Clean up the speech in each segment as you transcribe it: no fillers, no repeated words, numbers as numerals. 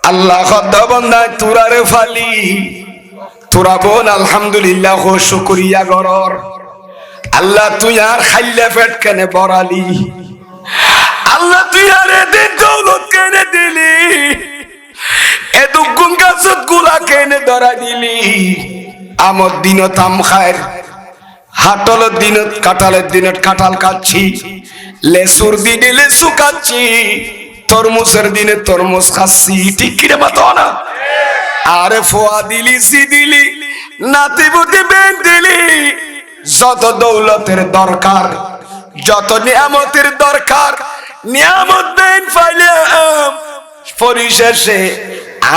আল্লাহ খদ্দ বন্দায় তুরারে ফালি তোরা বোন আলহামদুলিল্লাহ হো শুকরিয়া গরর আল্লাহ তুই আর খাইলে পেট কেনে বড়ালি আল্লাহ তুই আর এদের দৌলত কেনে দিলি এ দুগুন গাছত গুলা কেনে ধরা দিলি আমর দিনত আম খায়ের হাটলের দিনত কাঁঠালের দিনত কাঁঠাল খাচ্ছি লেসুর দিনে লেসু খাচ্ছি তরমুজের দিনে তরমুজ খাচ্ছি ঠিক কিরে মাতো না আরে ফোয়া দিলি সি দিলি নাতিপুতি বেন দিলি যত দৌলতের দরকার যত নিয়ামতের দরকার নিয়ামত বেন ফাইলাম পরিশেষে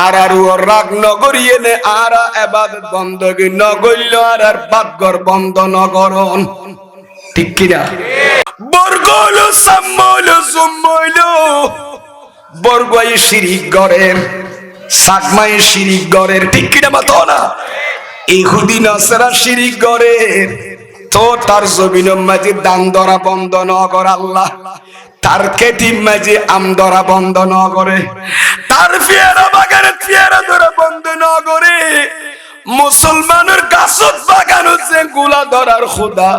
আর ওর রাগ নগরিয়ে নে আর এবাদত বন্দগি নগইল আর বাদগর বন্ধ নগরণ ঠিক কিনা বর্গল সাম্মল সুম্মল বর্গই শিরিক গরের সাকমাই শিরিক গরের ঠিক কিনা মাতো না ইহুদি নাসারা শিরিক গরের তো তার জমিনের মাঝে দান ধরা বন্ধ নগর আল্লাহ তার কেটিম মাঝে আম ধরা বন্ধ নগরে তার পেয়ারা বাগানে পেয়ারা ধরা বন্ধ নগরে মুসলমানের গাছত বাগান হচ্ছে গুলা ধরার খোদা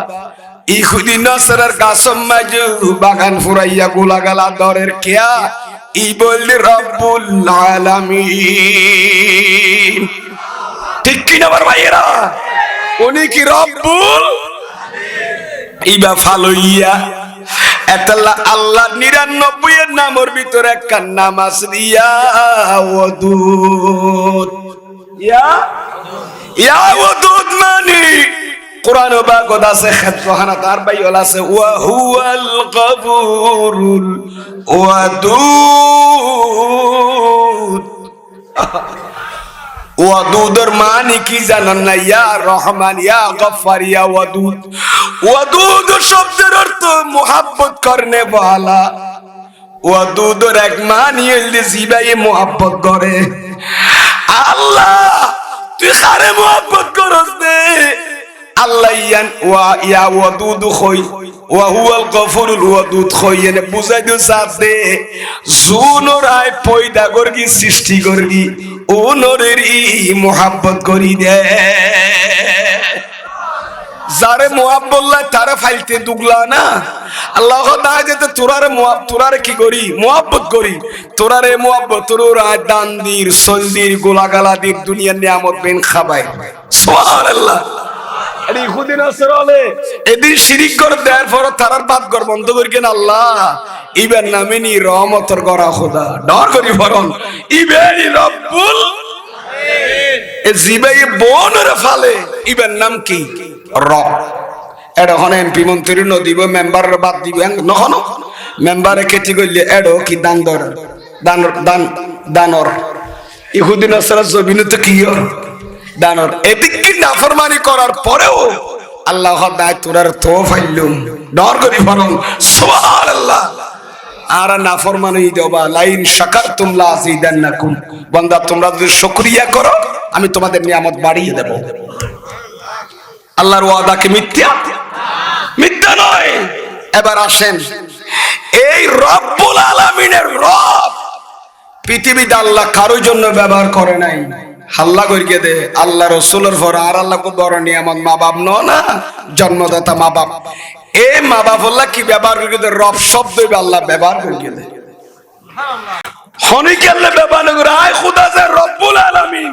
ইহুদি নাসারার গাছম মাঝে বাগান ফুরাইয়া গুলা গালা ধরের কেয়া ই বললি রব্বুল আলামিন ঠিক কিনা আমার ভাইয়েরা উনি কি রব্বুল ইবা ফালইয়া এতাল্লাহ আল্লাহ 99 এর নামের ভিতরে একটা নাম আছে ইয়া ওয়াদুদ ইয়া ওয়াদুদ মানে কোরআন বাগদ আছে খেতখানা তার বাইল আছে ওয়া হুয়াল গফুরুল ওয়াদুদ ওয়াদুদের মানে কি জানেন না ইয়া রহমান ইয়া গফফার ইয়া ওয়াদুদ ওয়াদুদ শব্দের অর্থ মোহাব্বত করনে वाला ওয়াদুদের এক মানে হইলে জিবায়ে মোহাব্বত করে আল্লাহ তুই কারে মোহাব্বত করস দে আল্লাহ ইয়া ওয়াদুদ কই ওয়া হুয়াল গফুরুল ওয়াদুদ কই এনে বুঝাই দিও সাথে জুনরাই পয়দা করগি সৃষ্টি করগি ওনরের ই মোহাব্বত করি দে যারে মোহাব্বল্লাহ তারে ফাইলতে দুগলা না আল্লাহ খোদা যেতে তোরারে কি করি মোহাব্বত করি তোরারে মোহাব্বত তোরা দান দির সলদির গোলাগালা দির দুনিয়ার নিয়ামত বেন খাবাই সুবহানাল্লাহ আরে ইহুদি নাসরালে এদিন শিরিক করে দেওয়ার পর তারার বাদ ঘর বন্ধ করি কেন আল্লাহ ইবেন নামে নি রহমতের গড়া খোদা ডর করি ফরন ইবেই রব্বুল এ জিবাই বনরে ফালে ইবেন নাম কি রব এড হন এমপি মন্ত্রী ন দিব মেম্বার বাদ দিব নহন মেম্বারে কেটি কইলে এডো কি দান্দর দানর ইহুদি নাসরা জমিনে তো কি দানর এদিক কি নাফরমানি করার পরেও আল্লাহ দায় তোরার তো ফাইলুম ডর করি ফরন সুবহানাল্লাহ আর নাফরমানি দেবা লাইন শাকারতুম লা আযীদান্নাকুম বান্দা তোমরা যদি শুকরিয়া করো আমি তোমাদের নিয়ামত বাড়িয়ে দেব আল্লাহর ওয়াদা কি মিথ্যা মিথ্যা নয় এবার আসেন এই রব্বুল আলামিনের রব পৃথিবীতে আল্লাহ কারোর জন্য ব্যবহার করে নাই হাল্লা করিয়ে দে আল্লাহ রসুলের পর আর আল্লাহ কো বড় নিয়ামত মা বাপ না জন্মদাতা মা বাপ এ মা বাপ আল্লাহ কি ব্যবহার করিয়ে দে রব শব্দ আল্লাহ ব্যবহার করিয়ে দে হনিকে আল্লাহ ব্যবহার করে আয় খোদা যে রব্বুল আলামিন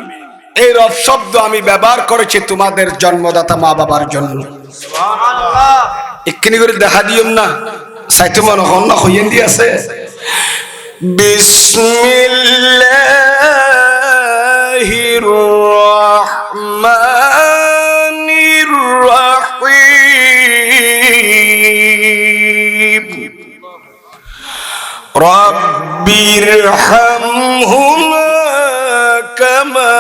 এই রব শব্দ আমি ব্যবহার করেছি তোমাদের জন্মদাতা মা বাবার জন্য সুবহানাল্লাহ এক্ষুনি করে দেখা দিও না সাইতে মনে হন না হইয়েন দি আছে বিসমিল্লাহির রহমানির রহিম রব্বিরহামহুমা কামা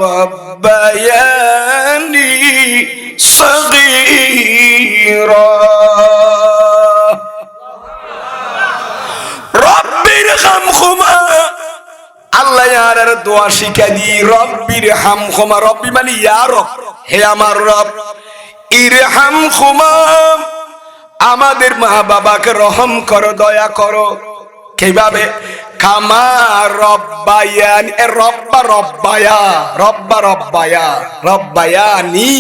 রব্বায়ানি সগীরা রব্বিরহামহুমা আল্লাহ ইয়ার দোয়া শিখাই দি রব্বিরহামহুমা রব্বি মানে ইয়া রব হে আমার রব ইরহামহুমা আমাদের মা বাবাকে রহম করো দয়া করো কিভাবে কামা রব্বায়ানি রব্বায়ানি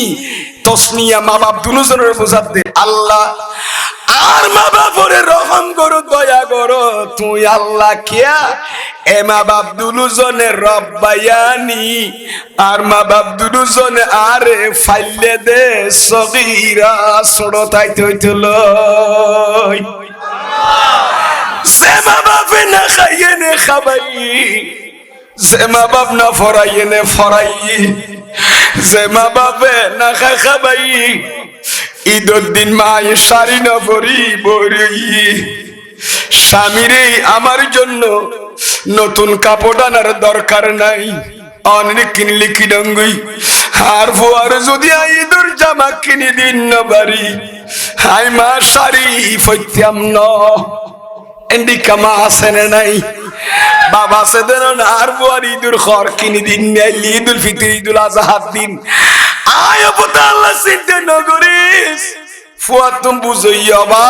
তসনিয়া মা বাপ দুজনের বোঝাত দে আল্লাহ আর মা বাপরে রহম করো দয়া করো তুই আল্লাহ কিয়া এ মা বাপ দুজনের রব্বায়ানি আর মা বাপ দুজনে আরে ফাইলে দে সগীরা ছোড়ো তাইতে হইছিল যে মা বাপে না খাইয়ে নে খাবাই যে মা বাপ না ফরাইয়ে নে ফরাই যে মা বাপে না খাবাই ঈদের দিন মায়ে শাড়ি না পরি বরি স্বামীরে আমার জন্য নতুন কাপড় আনার দরকার নাই অনেক কিনলি কি ডঙ্গুই আর ফুয়ার যদি ঈদের জামা কিনে দিন না বাড়ি হাই মা শাড়ি ফইতাম ন এন্ডিকা মা আছে না নাই বাবা সে দেন আর ফুয়ার ঈদের খর কিনে দিন নাই ঈদুল ফিতর ঈদুল আজহার দিন আয় পতা আল্লাহ চিন্তা নগরিস ফুয়া তুমি বুঝইয়া বা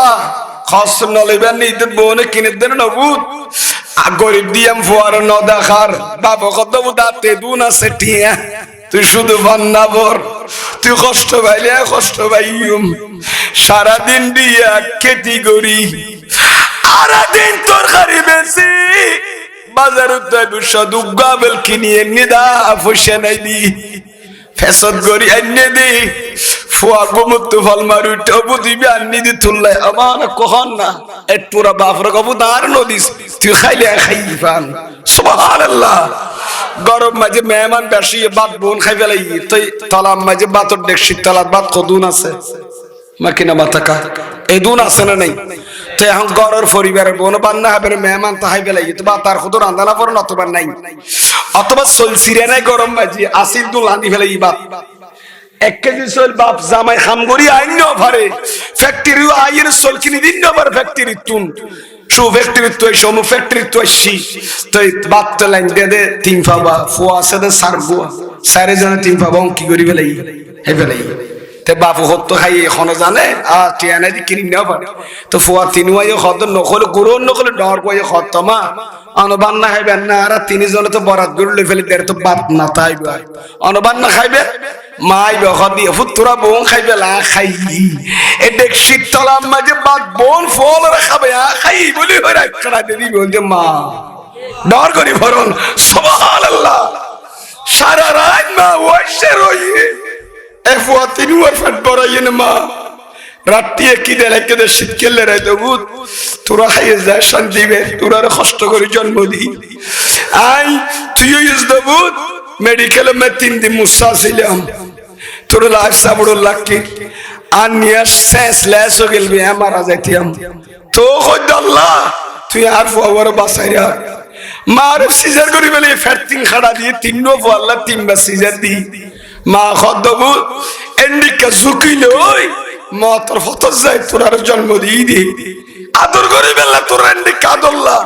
খস নলেবেন ঈদের বোনে কিনে দেন নবুত গরিব দিয়াম ফুয়ার ন দেখার বাবা কত দাঁতে দুন আছে টিয়া তুই শুধু বান্না বর তুই কষ্ট পাইলে কষ্ট পাইম সারাদিন দিয়া খেতি করি সারাদিন তরকারি বেশি বাজার দুগ্গা বেল কিনিয়ে নিদা পয়সা নাই দি ফেসদ করি আইনে দি ফুয়া গোমুত্তু ফল মারু টবু দিবি আন্নি দি তুললাই আমার কখন না এক পুরা বাপরা কবু দাঁড় নদিস তুই খাইলে খাই পান সুবহানাল্লাহ গরম মাঝে মেহমান বেশি বাত বোন খাই ফেলাই তুই তলাম মাঝে বাতর দেখছি তলার বাত কদুন আছে মাকিনা মাতাকা এই দুন আছে না নাই তো এখন গরর পরিবারের বোন বান্না হবে মেহমান তো হাই ফেলাই তো বা তার কত রান্দানা পড়েন অথবা নাই অথবা চলছিরে নাই গরম মাঝে আসিল দুন রান্ধি ফেলাই বাত এক কেজি চল বাপ জামাই খামগরি আইন ন পারে ফ্যাক্টরি আইয়ের চল কিনে দিন না পারে ফ্যাক্টরি তুন শু ফ্যাক্টরি তো সম ফ্যাক্টরি তো আসি তো বাত তো লাইন দে দে তিন পাবা ফুয়া আছে দে সার বুয়া সারে জন তিন পাবা কি করি ফেলাই হে ফেলাই তে বাপ হত খাই এখন জানে আ টিয়ানা দি কিনি না পারে তো ফুয়া তিনুয়াই খদ নকল গুরু নকল ডর কই খতমা অনবান না খাইবেন না আর তিনজন তো বরাত গড়লে ফেলে দের তো বাপ না তাইবা অনবান না খাইবে মাই বখদি ফুতরা বোন খাইবে লা খাই এ দেখ শীতলাম মাঝে বাদ বোন ফল খাবে খাই বলি হইরা করা দেবি বলতে মা ডর করি ভরন সুবহানাল্লাহ সারা রাত মা ওয়াশে রই এ ফুয়া তিনুয়ার ফাট বড়াইন মা রাত্রি কি দেলে কে শীত কেলে রে দবুত তোরা খাইয়ে যায় শান্তি বে তোরা কষ্ট করে জন্ম দি আই তুই ইস দবুত মেডিকেলে মে 3 দিন মুসা ছিলাম তোর লাইফ সাবড় লাকি আর নিয়ে শেষ লেস হয়ে গেল বে মারা যাইতাম তো কই আল্লাহ তুই আর ফুয়ার বাসাইরা মার সিজার করি বলে ফ্যাটিং খাড়া দিয়ে তিননো আল্লাহ তিনবার সিজার দি মা খদবু এন্ডিকা ঝুকিলে ওই মা তোর ফত যায় তোর আর জন্ম দিয়ে দি আদর করি বেলা তোর এন্ডিকা আদল্লা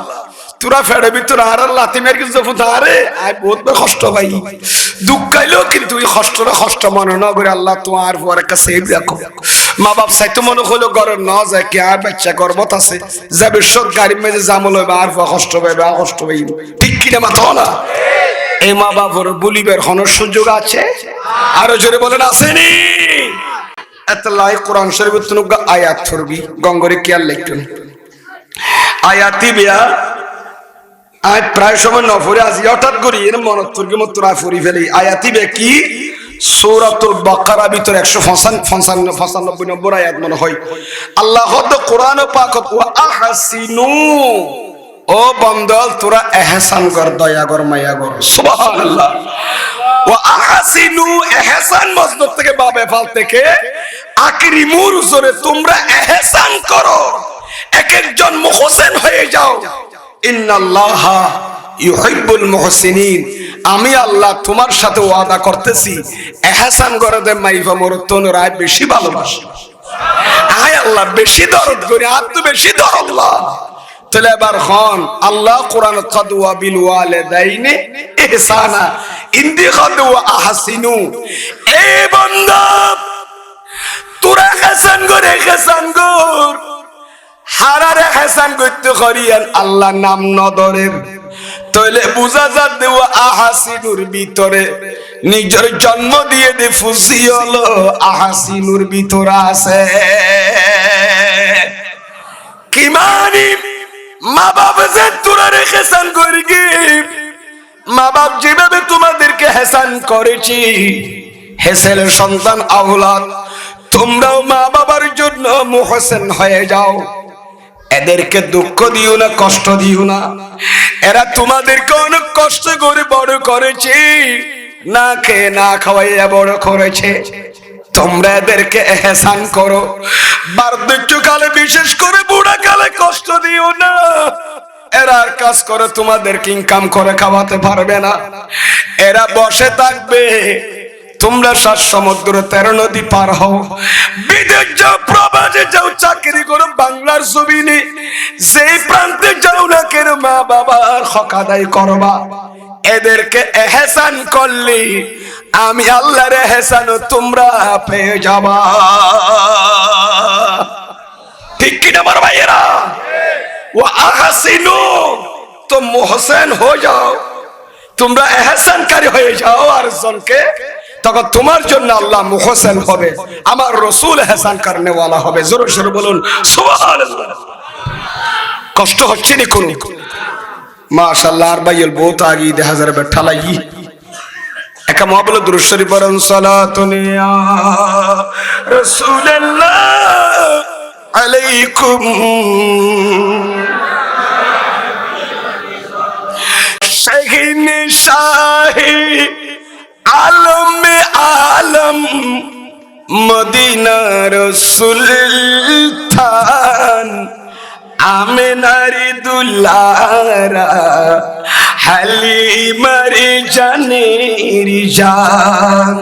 তোরা ফেড়ে ভিতর আর লাতি মেরে কিছু ফুটারে আই বহুত কষ্ট পাই দুঃখ খাইলো কিন্তু এই কষ্টটা কষ্ট মনে না করে আল্লাহ তোমার পর কাছে দেখো মা বাপ চাইতো মনে হলো ঘরে না যায় কি আর বাচ্চা গর্ভত আছে যাবে সরকারি মেজে জামল হবে আর কষ্ট পাইবে আর কষ্ট পাইব ঠিক কিনা মাথা না এই মা বাবার বলিবার হনর সুযোগ আছে আরো জোরে বলেন আসেনি এত লাই কোরআন শরীফের তুনুক আয়াত ছড়বি গঙ্গরে কি আর লিখতেন আয়াতি বিয়া আজ প্রায় সময় নফরে আজি হঠাৎ করি এর মনত করবি মত তোরা ফরি ফেলি আয়াতি বে কি সূরাতুল বাকারা ভিতর 195 নম্বর আয়াত মনে হয় আল্লাহ হদ কোরআন পাকত ওয়া আহসিনু ও বন্দল তোরা ইহসান কর দয়া কর মায়া কর সুবহানাল্লাহ ওয়া আহসিনু ইহসান মসদর থেকে বাবে ফাল থেকে আকরিমুর জোরে তোমরা ইহসান করো এক একজন মুহসিন হয়ে যাও ইন্নাল্লাহা ইউহিব্বুল মুহসিনিন আমি আল্লাহ তোমার সাথে ওয়াদা করতেছি ইহসান করে দে মাইফা মোর তোমরা বেশি ভালোবাসো আয় আল্লাহ বেশি দরদ করি আর তো বেশি দরদ আল্লাহ তাহলে এবার খন আল্লাহ কোরআন কাদওয়া বিল ওয়ালিদাইনি ইহসানা ইন্দি কাদওয়া আহসিনু এ বান্দা তোরা ইহসান কর হারারে হেসান করতে করিয়ান আল্লাহ নাম নদরের তইলে বুঝা যা দেওয়া আহাসিনুর ভিতরে নিজের জন্ম দিয়ে দে ফুসি হলো আহাসিনুর ভিতরে আছে কি মানি মা বাবা যে তোরা হেসান করি কি মা বাপ যেভাবে তোমাদেরকে হেসান করেছি হেসেলের সন্তান আওলাদ তোমরাও মা বাবার জন্য মুহসিন হয়ে যাও এদেরকে দুঃখ দিও না কষ্ট দিও না এরা তোমাদেরকে অনেক কষ্ট করে বড় করেছে না খেয়ে না খাওয়াইয়া বড় করেছে তোমরা এদেরকে এহসান করো বার্ধক্যকালে বিশেষ করে বুড়া কালে কষ্ট দিও না এরা আর কাজ করে তোমাদেরকে ইনকাম করে খাওয়াতে পারবে না এরা বসে থাকবে তোমরা 7 সমুদ্র 13 নদী পার হও বিদেশ যাও প্রবাসে যাও চাকরি করো বাংলার জমিনে যেই প্রান্তে যাও না কেন মা বাবার হক আদায় করবা এদেরকে এহসান করলে আমি আল্লাহর এহসান তোমরা পেয়ে যাবা ঠিক কি না আমার ভাইয়েরা ওয়া আহসিনু তো মুহসিন হয়ে যাও তোমরা এহসানকারী হয়ে যাও আর জনকে তখন তোমার জন্য আল্লাহ মুহসিন হবে আমার রাসূল এহসান করনে वाला হবে জোরে জোরে বলুন সুবহানাল্লাহ কষ্ট হচ্ছে নি কোন মাশাআল্লাহ আর ভাইয়ের বহুত আগি দেখা যাবে बैठा লাগি একা মহবল দুরূদ শরীফ পড়ুন সালাতুন ইয়া রাসূলুল্লাহ আলাইকুম শাহিন শাহি आलम आलम मदीना सुल्तान आमिनारी दुलारा हालिमारी जानेरी जान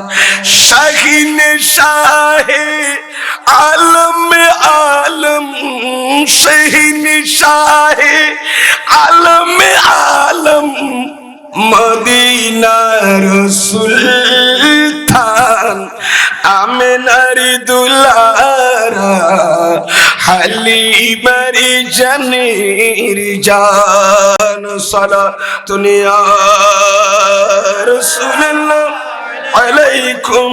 शाहीन शाहे आलम आलम शाहीन शाहे आलम आलम मदीना सुल्तान आमिनारी दुलारा हालिमारी जानेरी जान सालातुन या রাসূলুল্লাহ আলাইকুম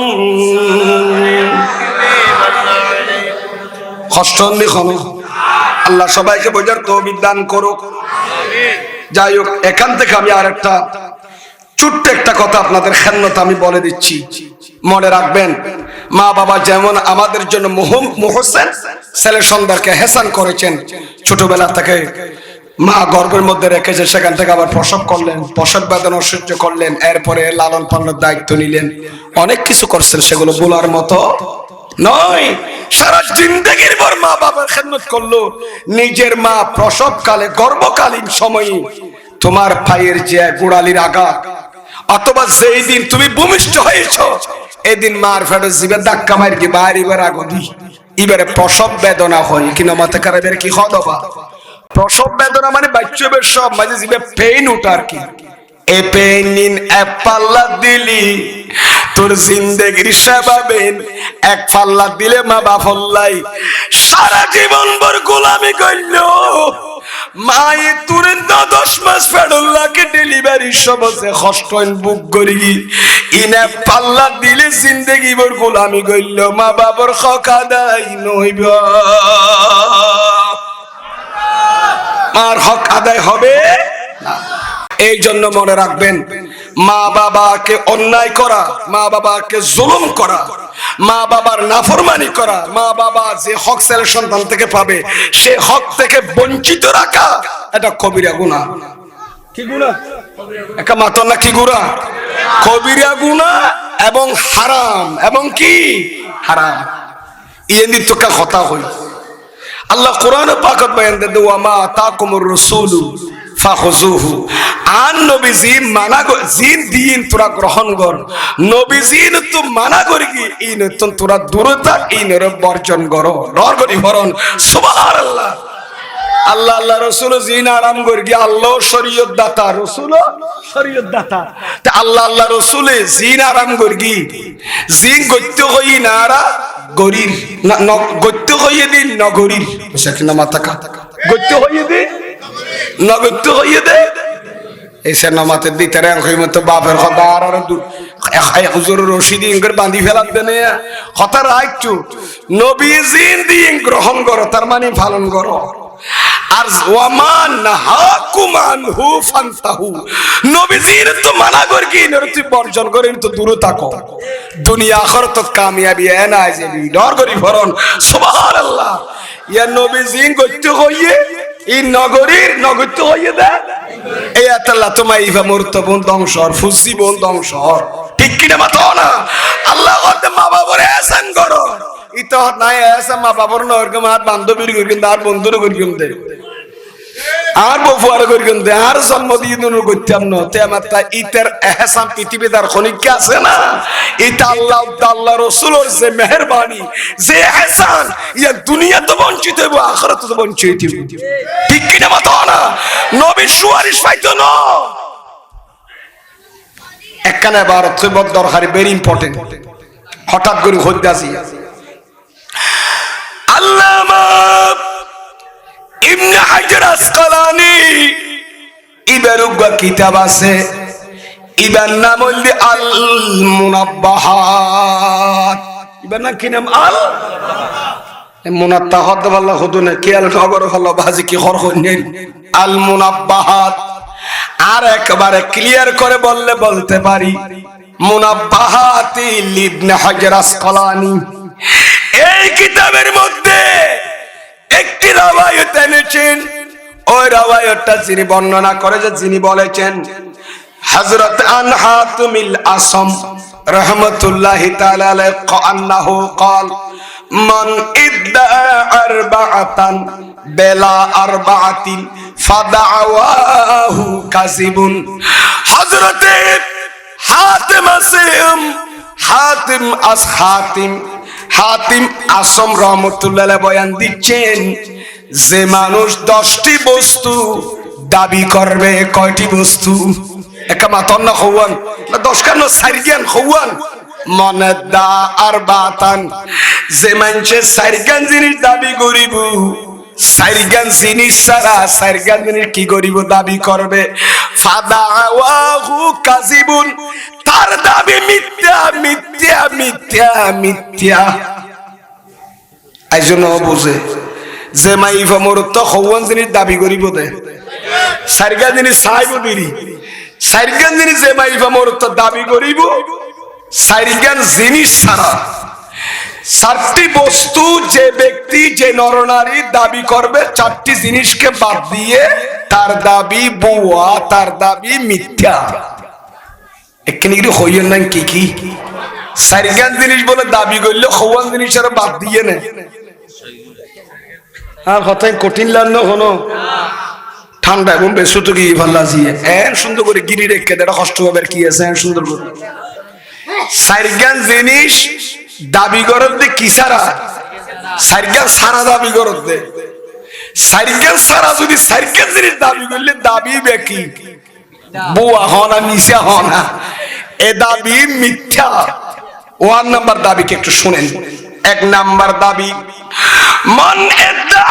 কষ্ট লিখনো আল্লাহ সবাইকে বোঝার তৌফিক দান করুক যাই হোক এখান থেকে আমি আর একটা ছোট্ট একটা কথা আপনাদের খেদমত আমি বলে দিচ্ছি মনে রাখবেন মা বাবা যেমন আমাদের জন্য মুহসিন ছেলে সন্তানকে হেসান করেছেন ছোটবেলা থেকে মা গর্ভের মধ্যে রেখেছে সেখান থেকে আবার প্রসব করলেন প্রসব বেদনা সহ্য করলেন এরপরে লালন পালনের দায়িত্ব নিলেন অনেক কিছু করছেন সেগুলো বলার মতো নয় সারা জিন্দেগির পর মা বাবার খেদমত করলো নিজের মা প্রসবকালে গর্ভকালীন সময়ে তোমার পায়ের যে গোড়ালির আঘাত অথবা যেই দিন তুমি ভূমিষ্ঠ হয়েছো এদিন মার ফেটে জিবে ধাক্কা মার কি বাইরে আগদি এবারে প্রসব বেদনা হয় কিনা মাথা খারাপের কি হদবা প্রসব বেদনা মানে বাচ্চাদের সব মাঝে জিবে পেইন উঠার কি এ পেইন এক পাল্লা দিলি তোর জিন্দেগির সেবাবেন এক পাল্লা দিলে মা বাফল্লাই সারা জীবন ভর গোলামি করল মায়ে তুরে 10 মাস ফেডুল্লাহকে ডেলিভারি সবসে কষ্টন বুক করি ইনে পাল্লা দিলে জিন্দেগি ভর গোলামি করল মা বাবার হক আদায় নইব আর হক আদায় হবে না এই জন্য মনে রাখবেন মা বাবাকে অন্যায় করা মা বাবাকে জুলুম করা মা বাবার নাফরমানি করা মা বাবা যে হক ছেলে সন্তান থেকে পাবে সে হক থেকে বঞ্চিত রাখা এটা কবিরা গুনাহ কি গুনাহ একা মাত্র না কি গুনাহ কবিরা গুনাহ এবং হারাম এবং কি হারাম ইয়েনি তো কা কথা হই আল্লাহ কোরআনে পাকত বয়ান দেন ওয়া মা তাকুমুর রাসূলু ফাখুযুহু আন নবীজি মানা জিন দিন তোরা গ্রহণ কর নবীজি তো মানা করি কি ইন তোরা দূরতা ইনের বর্জন করো নরগনি ভরণ সুবহানাল্লাহ আল্লাহ আল্লাহ রাসূল জিন আরাম করি কি আল্লাহ শরীয়ত দাতা রাসূল শরীয়ত দাতা তে আল্লাহ আল্লাহ রাসূলে জিন আরাম করি কি জিন গত্য হই নারা গরির গত্য হইয়ে দিন নগরীর সেখানে মাথা গত্য হইয়ে দিন নগত্য হইয়ে দে এসে নামাতে দিতে র্যাঙ্ক হই মতো বাপের কথা আর হুজুর রশিদি ইঙ্গর বাঁধি ফেলার দেনে কথা রাখছু নবীজিন দিয়ে গ্রহণ করো তার মানে পালন করো আর ওয়ামান নাহাকুমান হু ফান্তাহু নবীজির তো মানা করি কি তুই বর্জন করেন তো দূরে থাকো দুনিয়া আখিরাত কামিয়াবি না যাবি ডর করি ফরন সুবহানাল্লাহ ইয়া নবীজিন গত্য হইয়ে এই নগরীর নগত্য হইয়ে দে এই আল্লাহ তোমার ইভা মুর্তবন ধ্বংসর ফুসি বল ধ্বংসর ঠিক কিনা মাতো না আল্লাহ করতে মা বাবার এহসান করো ইতো নাই এহসান মা বাবার নরকম আর বান্ধবীর করিম আর বন্ধুর করিম দে আর বফুয়ার করিম দে আর জন্ম দিয়ে দুনো করতাম না তে আমার তা ইতের এহসান পৃথিবীতে আর খনিক আছে না এটা আল্লাহ আল্লাহ রাসূলের যে মেহেরবানি যে এহসান ইয়া দুনিয়া তো বঞ্চিত হইব আখিরাতে তো বঞ্চিত হইব ঠিক কিনা মাতো না নবীর সুয়ারিশ পাইতো না একখানে ভারত খুব দরকারি ভেরি ইম্পর্টেন্ট হঠাৎ করে হদ্দাসি আল্লামা ইবনে হাজার আসকালানি ইবারুগা কিতাব আছে ইবার নাম হইল আল মুনাব্বাহাত ইবার নাম কি নাম আল মুনাত্তাহাত বলা হতো না কি আল খবর হলো বাজি কি খর হইনি আল মুনাব্বাহাত আর একবারে ক্লিয়ার করে বললে বলতে পারি মুনাব্বাহাতি ইবনে হাজার আসকালানি এই কিতাবের মধ্যে একটি রাওয়ায়াত এনেছেন ওই রাওয়ায়াতটা যিনি বর্ণনা করে যে যিনি বলেছেন হযরত আন হাতিমিল আসম রাহমাতুল্লাহি তাআলা আলাইহি আন্নাহু قال মান ইদ্দা আরবাআতান বেলা আরবাআতিন ফাদাওয়াহু কাযিবুন হযরত হাতিম আসম হাতিম আসম রহমতুল্লাহ বয়ান দিচ্ছেন যে মানুষ 10টি বস্তু দাবি করবে কয়টি বস্তু একা মাতন না হওয়ান না 10 কান সাইরগান হওয়ান মনে দা আরবাতান যে মানুষে সাইরগান জিনিস দাবি করিব সাইরগান জিনিস সারা সাইরগান জিনিস কি করিব দাবি করবে ফাদাওয়াহু কাযিবুন তার দাবি মিথ্যা মিথ্যা মিথ্যা মিথ্যা আইজন্য বুঝে যে মাইফা মরত হওয়ান জিনিস দাবি করিব দে সাইরগান জিনিস সাইব দিরি সাইরগান জিনিস যে মাইফা মরত দাবি করিব সাইরগান জিনিস সারা 4টি বস্তু যে ব্যক্তি যে নরনারী দাবি করবে 4টি জিনিসকে বাদ দিয়ে তার দাবি বুয়া তার দাবি মিথ্যা এখানে কি হইয়ের নাম কি কি সাইরগান জিনিস বলে দাবি করলে হওয়ান জিনিস আর বাদ দিয়ে না আর কথাই কঠিন লাগলো হলো ঠান্ডা এবং বেশি তো কি ভালো লাগিয়ে এন সুন্দর করে গিরি রেখে দেড় কষ্ট হবে কি আছে এন সুন্দর করে সাইরগান জিনিস দাবি করত দে কি সারা সাইরগান সারা দাবি করত দে সাইরগান সারা যদি সাইরগান জিনিস দাবি করলে দাবি বেকি বুয়া হনা মিশা হনা এ দাবি মিথ্যা 1 নাম্বার দাবিকে একটু শুনেন 1 নাম্বার দাবি মান ইদ্দা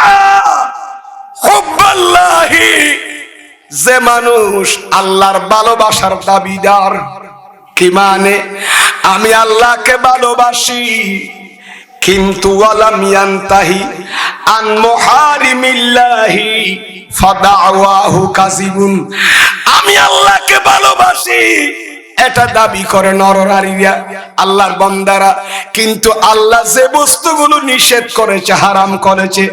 হুব্বাল্লাহি যে মানুষ আল্লাহর ভালোবাসার দাবিদার কি মানে আমি আল্লাহকে ভালোবাসি কিন্তু ওয়ালাম ইয়ানতাহি আন মুহারিমিল্লাহি ফাদাওয়াহু কাযিবুন আমি আল্লাহকে ভালোবাসি এটা দাবি করে নরনারীরা আল্লাহর বান্দারা কিন্তু আল্লাহ যে বস্তুগুলো নিষেধ করেছে হারাম করেছে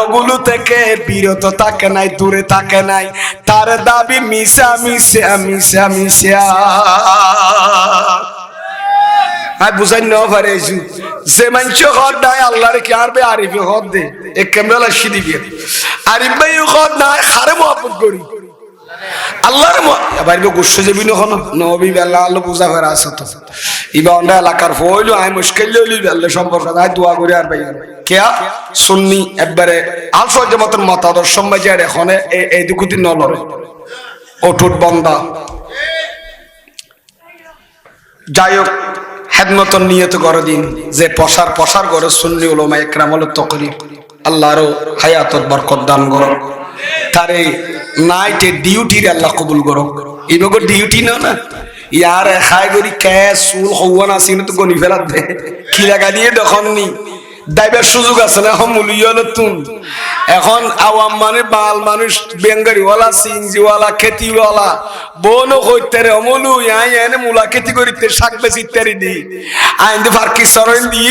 ওগুলো থেকে বিরত থাকে নাই দূরে থাকে নাই তার দাবি মিশা মিশা মিশা মিশা আর বুঝাই না পারে যে মানুষ হদ নাই আল্লাহরে কি আরবে আরিফে হদ দে এক কেমলা সিদি গিয়ে আরিফ ভাই হদ নাই হারে মহব্বত করি আল্লাহর বাইরে গুসে যাবি নখন নবী বেলা আল্লাহ পূজা করে আসো তো ইবা অন্ডা এলাকার হইলো আমি মুশকিল লইলি বেলা সম্পর্ক আই দোয়া করি আর ভাই কেয়া সুন্নি একবারে আলফা জামাতের মতাদর্শ সমাজের এখন এই দুকুতি নলরে অটুট বন্দা যাই হোক খেদমতন নিয়ত করে দিন যে পশার করে সুন্নি উলামা ইকরাম হলো তকরির আল্লাহরও হায়াতত বরকত দান করো তারে নাইটে ডিউটির আল্লাহ কবুল করো ইবগো ডিউটি না ইয়ার খাই গরি ক্যাশ সুল হওয়া না সিনে তো গনি ফেলাত দে কি লাগা দিয়ে দখননি দাইবার সুযোগ আছে না হমুলিয়ল তুন এখন আওয়াম মানে বাল মানুষ বেঙ্গারিওয়ালা সিংজিওয়ালা খেতিওয়ালা বনো কইতে রে অমলু আই এনে মুলা খেতি করিতে শাক বেচি ইত্যাদি দি আইন দে ফারকি সরন দি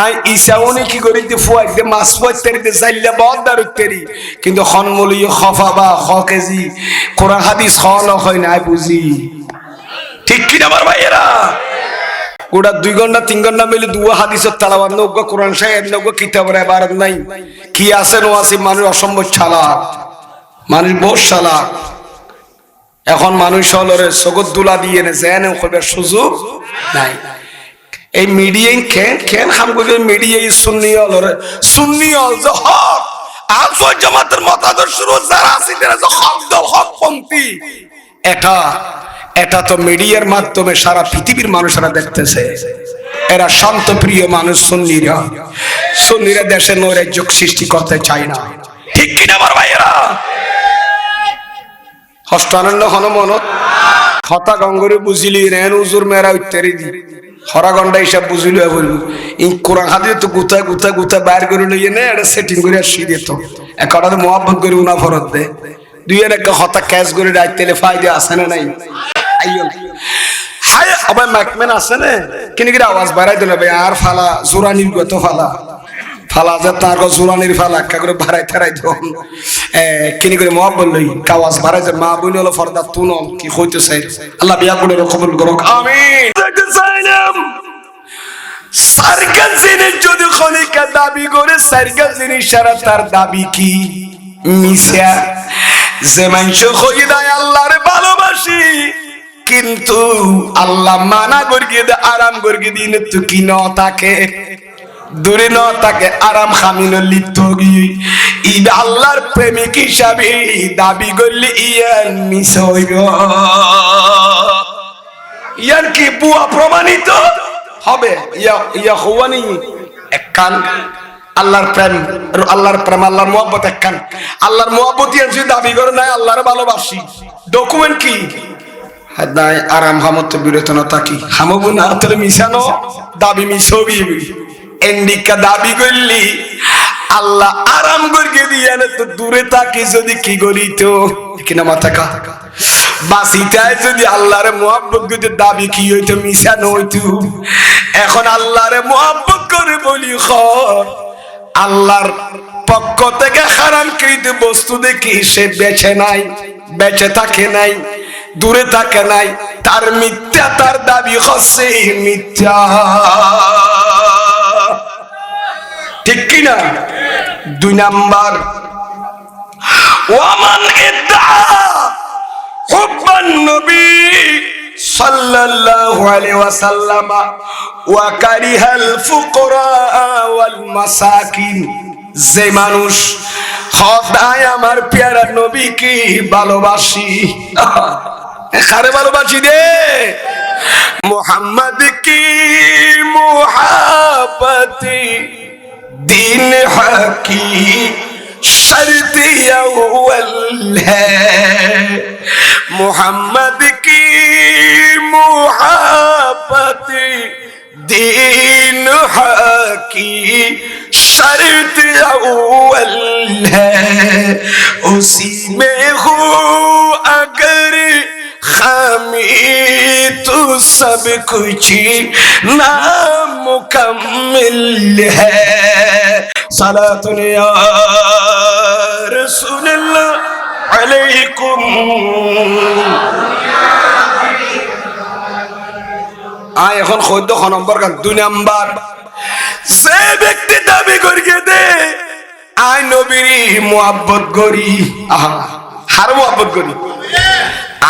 আই ইসাউনি কি করিতে ফুয়াই দে মাছ পইতে দে জাইলা বদার উত্তরি কিন্তু হনমুলিয় খফা বা খ কেজি কোরআন হাদিস খন হয় না বুঝি ঠিক কি না আমার ভাইয়েরা গোটা 2 ঘন্টা 3 ঘন্টা মিলে দুয়া হাদিসের তালাওয়াত নৌক কোরআন সাহেব নৌক কিতাবের ইবারত নাই কি আছে নো আছে মানুষ অসম্ভব চালাক মানুষ বহুত চালাক এখন মানুষ হলরে জগৎ দুলা দিয়ে নে জেনে কইবার সুযোগ নাই এই মিডিয়া কেন হাম কইবে মিডিয়া সুন্নি হলরে সুন্নি হল যে হক আল জামাতের মতাদর্শ যারা আছে তারা যে হক দল হক পন্থী এটা তো মিডিয়ার মাধ্যমে সারা পৃথিবীর মানুষরা দেখতেছে এরা শান্ত প্রিয় মানুষ সুন্নিরা দেশে নৈরাজ্য সৃষ্টি করতে চায় না ঠিক কিনা আমার ভাইয়েরা হস্তানন্দ হনমনত হতা গঙ্গরে বুঝিলি রেন উজুর মেরা উত্তরি দি হরা ঘন্টা হিসাব বুঝিল বলবো এই কোরআন হাদিস তো গুতা বাইর করে লইয়ে নে এটা সেটিং করে আসি দিত একটা মোহাব্বত করে উনা ফরত দে দুই একটা হতা ক্যাশ করে রাইতেলে ফায়দা আছে না নাই আইও হাই আবার ম্যাকম্যান আছে না কিনে কি আওয়াজ বাড়াই দিল ভাই আর ফালা জোরানির গত ফালা যে তার জোরানির ফালা একটা করে বাড়াই থারাই দিও কিনে করে মোহাব্বত লই আওয়াজ বাড়াই যে মা বইন হলো ফরদা তুনো কি কইতে চাই আল্লাহ বিয়া করে কবুল করুক আমিন সারকার জিনিস যদি খনিকা দাবি করে সারকার জিনিস সারা তার দাবি কি মিশা যে মানুষ কই দেয় আল্লাহরে ভালোবাসি কিন্তু আল্লাহ মানা করিয়ে দে আরাম করিয়ে দিন তো কি ন তাকে দূরে ন তাকে আরাম খামিন লিপ্ত গিয়ে ঈদ আল্লাহর প্রেমিক হিসাবে দাবি করলে ইয়ান মিস হইব ইয়ান কি বুয়া প্রমাণিত হবে ইয়া হওয়ানি একখান আল্লাহর প্রেম আল্লাহর মুহাব্বত একখান আল্লাহর মুহাব্বত যদি দাবি করে নাই আল্লাহর ভালোবাসি ডকুমেন্ট কি নাই আরাম হামত বিরত না থাকি হামবো না তাহলে মিশানো দাবি মিশবি এন্ডিকা দাবি করলি আল্লাহ আরাম করিয়ে দিয়ে তো দূরে থাকি যদি কি করি তো কিনা মাথা কা বাসিটায় যদি আল্লাহর মুহাব্বত যদি দাবি কি হইতো মিশানো হইতো এখন আল্লাহর মুহাব্বত করে বলি আল্লাহর পক্ষ থেকে হারামকৃত বস্তু দেখি সে বেঁচে থাকে নাই দূরে থাকে নাই তার মিথ্যা তার দাবি হচ্ছে মিথ্যা ঠিক কিনা 2 নাম্বার ওয়ামান ইদ্দা হুব্বান নবী সাল্লাল্লাহু আলাইহি ওয়াসাল্লাম ওয়া কারিহাল ফুকরা ওয়াল মাসাকিন যে মানুষ খোদায় আমার প্যারা নবীকে ভালোবাসি কারে ভালোবাসি রে মুহাম্মদ কি মুহাব্বতি দিন হকি शर्त अव्वल है मोहम्मद की मुहब्बत दीन हकी शर्त अव्वल है उसी में हो अगर खामी तो सब कुछ नामुकम्मिल है सलातुन या रसूलल्लाह अलैकुम আয় এখন কইদ নম্বর 2 নাম্বার সে ব্যক্তি দাবি করিয়ে দে আয় নবীর মুহাব্বত করি হার মুহাব্বত করি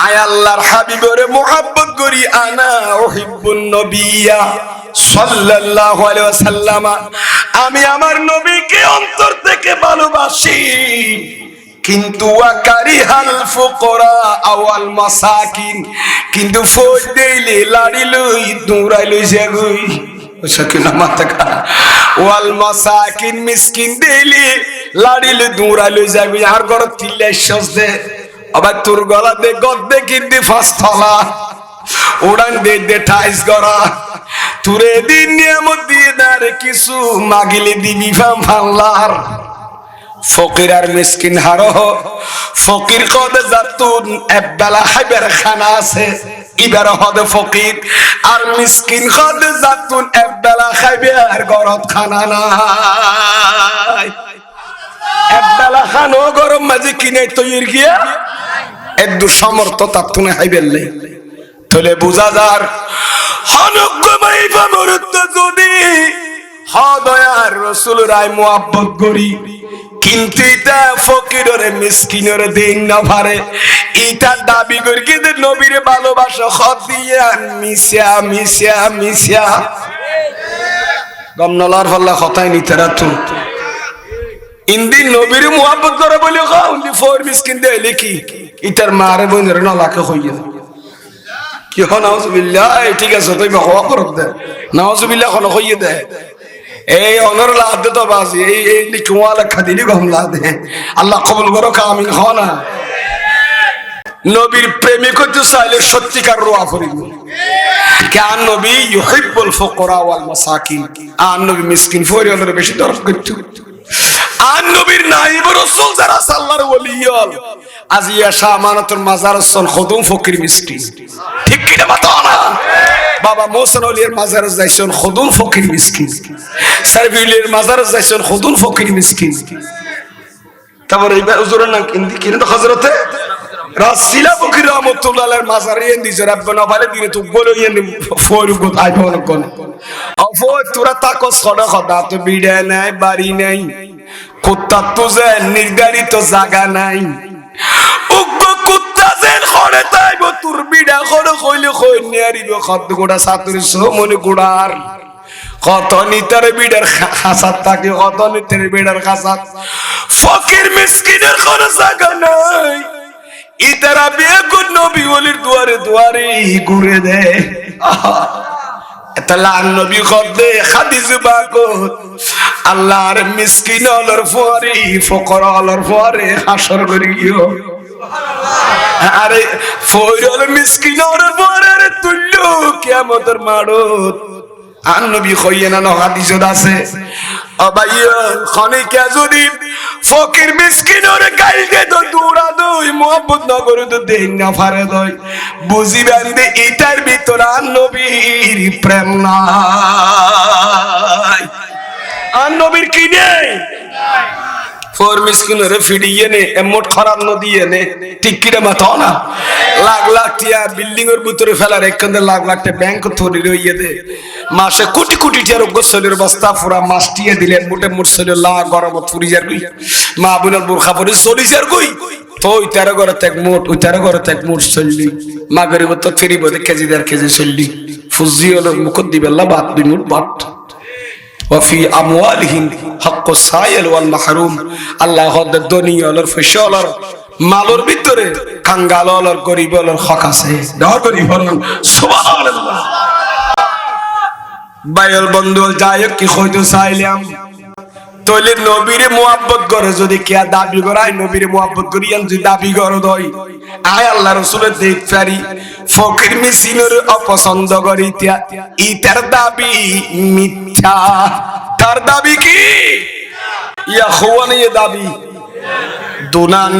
আয় আল্লাহর হাবিবের মুহাব্বত করি আনা উহিব্বুন নবিয়্যা সাল্লাল্লাহু আলাইহি ওয়াসাল্লাম আমি আমার নবীকে অন্তর থেকে ভালোবাসি কিন্তু ওয়াকারিহাল ফুকরা আওয়াল মাসাকিন, কিন্তু ফৌজ দেইলে লাড়িলই দৌড়াইলই যাগুই সাকিনা মাতাকা ওয়াল মাসাকিন মিসকিন দেইলে লাড়িলে দৌড়াইলই যাগুই। আর ঘর তিল্লে সজদে আবার তোর গলা দে গদ্দে কিন্দি ফাঁসতলা উড়ান দে দে ঠাইস গড়া তুরে দিন নিয়ামত দিয়ে দারে কিছু মাগিলে দিবি ফাল্লার। ফকির আর মিসকিন হারহ, ফকির কদে জাতুন একবেলা হাইবের খানা আছে ইবার হদে ফকির, আর মিসকিন কদে জাতুন একবেলা খাইবে আর গরত খানা নাই। একবেলা খানো গরম মাঝে কিনে তৈরি গিয়া একদু সমর্থ তার তুনে হাইবেল নেই। তাহলে বুঝা যার হনকমাই বামরত যদি হদয়ার রাসূল রায় মুহাব্বত করি, কিন্তু এটা ফকিরের মিসকিনের দিন না পারে। এটা দাবি করি কিন্তু নবীর ভালোবাসা খত দিয়া মিশা মিশা মিশা গমনলার ফল্লা কথাই নিতে রাত ইন্দি নবীর মুহাব্বত করে বলে খাউলি ফর মিসকিন দে লিখি ইতার মারে বইনের নলাকে হইয়া কি হ নাউজুবিল্লাহ। ঠিক আছে তুই হওয়া করত দে নাউজুবিল্লাহ কোন হইয়া দে এই অনর লাদ তো বাজি এই লিখওয়া লেখা দিলি গমলা দে আল্লাহ কবুল করো আমিন হ না। নবীর প্রেমিক হতে চাইলে সত্যিকার রোয়া করিব কেন নবী ইউহিব্বুল ফুকরা ওয়াল মাসাকিন। আর নবী মিসকিন ফরিয়াদের বেশি দরদ করত। আর নবীর নাইব রাসূল যারা আল্লাহর ওলি হল আজিয়া শাহ আমানতের মাজার সন খুদুম ফকির মিসকিন ঠিক কি না মাতা না। বাবা মোহসেন আলীর মাজার যাইছেন খুদুম ফকির মিসকিন, সারবিলের মাজার যাইছেন খুদুম ফকির মিসকিন। তারপর এই হুজুরের নাম কিনে তো হযরতে রাসিলা ফকির রহমাতুল্লাহ আলাইহির মাজারে দিছে রব্বানা ভালে দিনে তো বলো ইনি ফরুক আইবন কোন অফো তোরা তাকো ছড়া খদা তো বিড়া নাই বাড়ি নাই কুত্তা তো যে নির্ধারিত জায়গা নাই উগ্র কুত্তা যেন খড়ে তাইব তোর বিড়া খড়ে কইলে কই নিয়ারিব খদ গোড়া সাতুর সমনে গোড়ার কত নিতার বিড়ার খাসাত থাকে কত নিতার বিড়ার খাসাত ফকির মিসকিনের কোন জায়গা নাই। ইতারা বিয়ে কোন নবী ওলির দুয়ারে দুয়ারে ঘুরে দে তালা নবী খদে হাদিস বাকত আল্লাহর মিসকিন হলর ফুয়ারে ফকর হলর ফুয়ারে হাসর করি গিয়ে আরে ফয়রল মিসকিন হলর ফুয়ারে তুল্য কিয়ামতের মাড়ত আর নবী কইয়ে না হাদিসত আছে অবাইয়া খনিকা যদি ফকির মিসকিনের গাইলে তো দৌড়া দই মোহাম্মদ নগর তো দেন না ফারে দই বুঝিবেন যে এটার ভিতর আর নবীর প্রেম নাই। আর নবীর কি নেই ফর মিসকিনের ফিডিয়ে নে এমট খারাপ নদিয়ে নে ঠিক কিরে মাথা না লাখ লাখ টিয়া বিল্ডিং এর ভিতরে ফেলার একখানে লাখ লাখ টা ব্যাংক থরি রইয়ে দে মাসে কোটি কোটি টিয়ার গোসলের বস্তা পুরা মাস টিয়ে দিলেন মোটে মুরসলে লা গরম থুরি যার কই মা বোনের বোরখা পরে চলি যার কই তো ওই 13 ঘরে ত্যাগ মোট ওই 13 ঘরে ত্যাগ মোট চললি মা গরিব তো ফেরিব দে কেজি দেড় কেজি চললি ফুজি হলো মুকদ্দিবেল্লাহ বাত বিমুট বাত وفي اموالهم حق السائل والمحروم আল্লাহ হদ দুনিয়ার ফসলর মালর ভিতরে কাঙ্গালর গরিবর হক আছে দর গরিব সুবহানাল্লাহ। বাইল বন্ধু যায় কি কইতো চাইলাম তলে নবীর মুহাব্বত করে যদি কিয়া দাবি করাই নবীর মুহাব্বত করিয়ান যদি দাবি করো দই আয় আল্লাহ রাসূলের দেখ পারি ফকির মিসকিনের অপছন্দ করি ইতার দাবি মিথ্যা। তার দাবি কি ইয়া খুয়ানি দাবি দুনান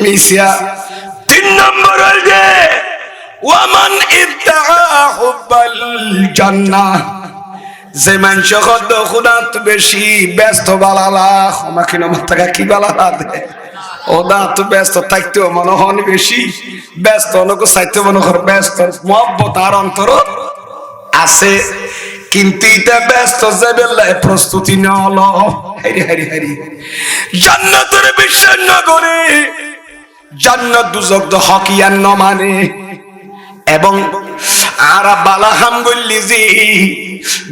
মিসিয়া। 3 নম্বর যে ওয়ামান ইত্তাআ হুব্বাল জান্নাহ যে মানুষ খুদাত বেশি ব্যস্ত বালালা আমাকে নমস্কার কি বালালা দে ওদা তো ব্যস্ত থাকতেও মনে হন বেশি ব্যস্ত অনেক চাইতে মনে কর ব্যস্ত মহব্বত আর অন্তর আছে কিন্তু এটা ব্যস্ত যাবে প্রস্তুতি নল হারি হারি হারি জান্নাতের বিশ্বাস না করে জান্নাত দুজক তো হকিয়ান ন মানে এবং আর বালা হাম গল্লি জি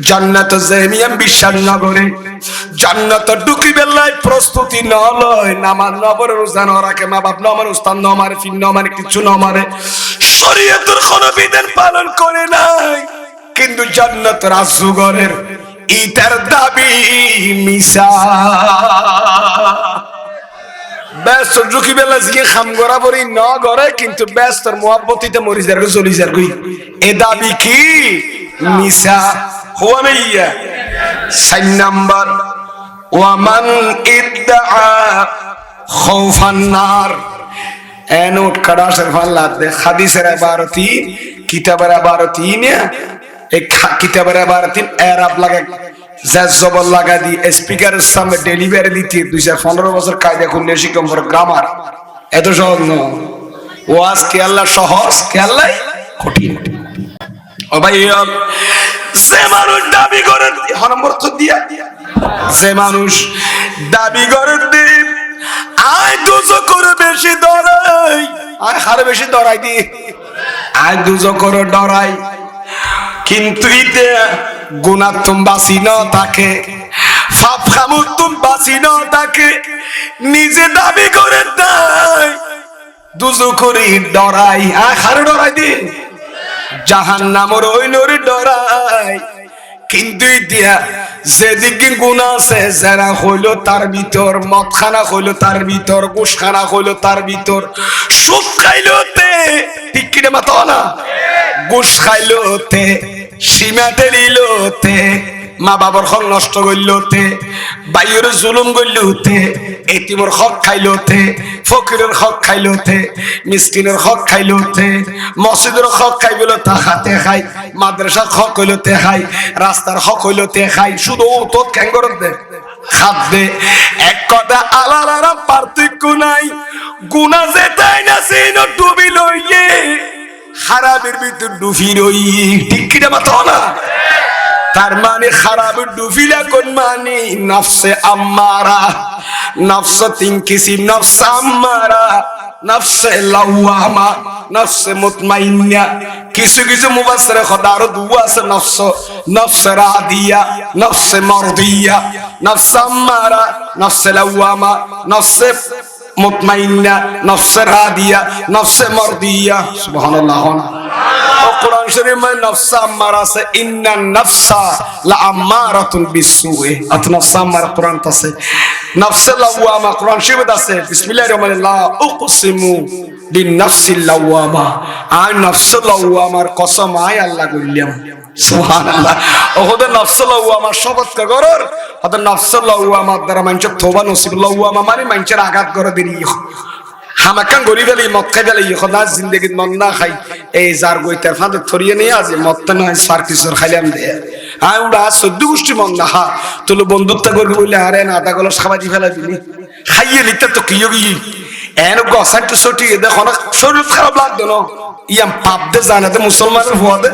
জান্নাত জামিয়াম বিশ্বাস না করে জান্নাত ঢুকি বেলায় প্রস্তুতি নলয়, নামাজ নবর রোজা ন রাখে, মা বাপ নমার, উস্তাদ নমারে, ফির নমারে, কিছু নমারে, শরীয়তের কোন বিধান পালন করে নাই, কিন্তু জান্নাত রাজুগরের ইটার দাবি মিশা। ব্যস্ত ঢুকি বেলা জিয়ে খাম গড়া বরি ন গড়ে, কিন্তু ব্যস্তর মোহাব্বতিতে মরি যার চলি যার গই, এ দাবি কি মিশা হুয়া নাইয়া। 4 নাম্বার ওয়ামান ইদ্দাআ খাউফান নার, এনোট কাড়াসের ফাল্লা দে হাদিসের ইবারতি কিতাবের ইবারতি নে, এক কিতাবের ইবারতি আরব লাগা জবর লাগা দি স্পিকারের সামনে ডেলিভারি দিতে 2015 বছর কায়দা খুললে শিখম পর গ্রামার এত সহজ ন, ওয়াজ কে আল্লাহ সহজ, কে আল্লাহ কঠিন। ও ভাই যে মানুষ দাবি করে হনমর্থ দিয়া, যে মানুষ দাবি করে দিন আয় দুজো করে বেশি ডরাই, আয় হারে বেশি ডরাই দি, আয় দুজো করে ডরাই, কিন্তু ইতে গুনাহ তুম বাসি ন থাকে, পাপ খামুত তুম বাসি ন থাকে, নিজে দাবি করে দেয় দুজো করে ডরাই, আয় হারে ডরাই দি, জাহান্নামের ওই নরে ডরাই, কিন্তু ইতিয়া যেদিকে গুনাহ আছে, যারা হইল তার ভিতর, মদ খানা হইল তার ভিতর, ঘুষ খানা হইল তার ভিতর, সুদ খাইলতে ঠিক কিনে মাতো না, ঘুষ খাইলতে, সীমা টেলিলতে, মা বাবার হক নষ্ট করলতে, বাইয়ের জুলুম করলতে, এতিমের হক খাইলতে, ফকিরের হক খাইলতে, মিসকিনের হক খাইলতে, মসজিদের হক খাইবলো তা হাতে খাই, মাদ্রাসার হক হইলতে খাই, রাস্তার হক হইলতে খাই, শুধু তো ক্যাঙ্গর দে খাদ দে। এক কথা আলাদা পার্থক্য নাই, গুনাহ যেটাই না সেই ডুবি লইয়ে খারাপের ভিতর ডুবি রই, ঠিক কিনা মাতো না। তার মানে খারাপ ডুবিলা কোন মানে নফসে আম্মারা, নফস তিন কিসিম, নফস আম্মারা, নফসে লাওয়ামা, নফসে মুতমাইন্না। কিছু কিছু মুফাসসিরে খোদা আরো দুয়া আছে, নফসে রাদিয়া, নফসে মারদিয়া, নফস আম্মারা, নফসে লাওয়ামা, নফসে মুতমাইন্না, নফসে রাদিয়া, নফসে মারদিয়া। সুবহানাল্লাহ। কোরআন শরীফে নফস আম্মারা আছে, ইন্নান নফসা লাআম্মারাতুন বিসসুই, আত নফস আম্মারা কোরআন আছে, নফসে লাওয়ামা কোরআন শরীফে আছে। বিসমিল্লাহির রহমানির রহিম, লা উকসিমু বিন-নফসিল লাওয়ামা, আই নফস লাওয়ামার কসম আই আল্লাহ কইলাম। সুবহানাল্লাহ। ওহদ নফস লাওয়ামা শপথ করর, ওহদ নফস লাওয়ামা দ্বারা মানুষ তওবা নসিব, লাওয়ামা মানে মানুষের আঘাত করে দিই, হামাকান গরি ফেলি, মদ খাই ফেলি, খোদা জিন্দগিত মদ না খাই, এই যার গইতার ফাঁদে থরিয়ে নিয়ে আজ মদটা নয় সার কিশোর খাইলাম দে, হ্যাঁ ওরা 14 গোষ্ঠী মদ না হা তুলো বন্ধুত্ব করবি বললে আরে না আধা গলাস খাবাজি ফেলা দিবি খাইয়ে লিখতে তো কি এন গসাই তো সটি দেখো না, শরীর খারাপ লাগতো না, ইয়াম পাপ দে জানাতে মুসলমানের হওয়া দে,